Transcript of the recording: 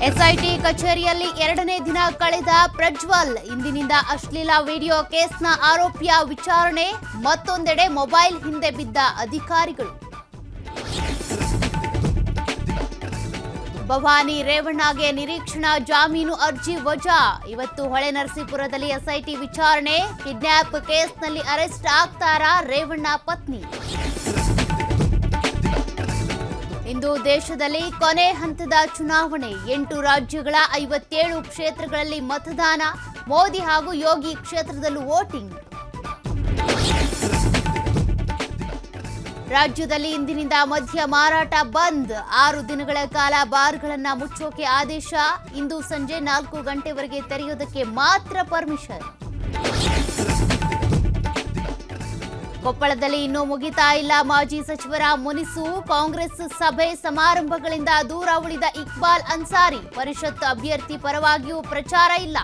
SIT ಕಚೇರಿಯಲ್ಲಿ ಎರಡನೇ ದಿನ ಕಳೆದ ಪ್ರಜ್ವಲ್. ಇಂದಿನಿಂದ ಅಶ್ಲೀಲ ವಿಡಿಯೋ ಕೇಸ್ನ ಆರೋಪಿಯ ವಿಚಾರಣೆ. ಮತ್ತೊಂದೆಡೆ ಮೊಬೈಲ್ ಹಿಂದೆ ಬಿದ್ದ ಅಧಿಕಾರಿಗಳು. ಭವಾನಿ ರೇವಣ್ಣಗೆ ನಿರೀಕ್ಷಣಾ ಜಾಮೀನು ಅರ್ಜಿ ವಜಾ. ಇವತ್ತು ಹೊಳೆನರಸೀಪುರದಲ್ಲಿ ಎಸ್ಐಟಿ ವಿಚಾರಣೆ. ಕಿಡ್ನ್ಯಾಪ್ ಕೇಸ್ನಲ್ಲಿ ಅರೆಸ್ಟ್ ಆಗ್ತಾರಾ ರೇವಣ್ಣ ಪತ್ನಿ? ಇಂದು ದೇಶದಲ್ಲಿ ಕೊನೆ ಹಂತದ ಚುನಾವಣೆ. 8 ರಾಜ್ಯಗಳ 57 ಕ್ಷೇತ್ರಗಳಲ್ಲಿ ಮತದಾನ. ಮೋದಿ ಹಾಗೂ ಯೋಗಿ ಕ್ಷೇತ್ರದಲ್ಲೂ ವೋಟಿಂಗ್. ರಾಜ್ಯದಲ್ಲಿ ಇಂದಿನಿಂದ ಮದ್ಯ ಮಾರಾಟ ಬಂದ್. 6 ದಿನಗಳ ಕಾಲ ಬಾರ್ಗಳನ್ನು ಮುಚ್ಚೋಕೆ ಆದೇಶ. ಇಂದು ಸಂಜೆ 4 ಗಂಟೆವರೆಗೆ ತೆರೆಯೋದಕ್ಕೆ ಮಾತ್ರ ಪರ್ಮಿಷನ್. ಕೊಪ್ಪಳದಲ್ಲಿ ಇನ್ನೂ ಮುಗಿತಾ ಇಲ್ಲ ಮಾಜಿ ಸಚಿವರ ಮುನಿಸು. ಕಾಂಗ್ರೆಸ್ ಸಭೆ ಸಮಾರಂಭಗಳಿಂದ ದೂರ ಉಳಿದ ಇಕ್ಬಾಲ್ ಅನ್ಸಾರಿ. ಪರಿಷತ್ ಅಭ್ಯರ್ಥಿ ಪರವಾಗಿಯೂ ಪ್ರಚಾರ ಇಲ್ಲ.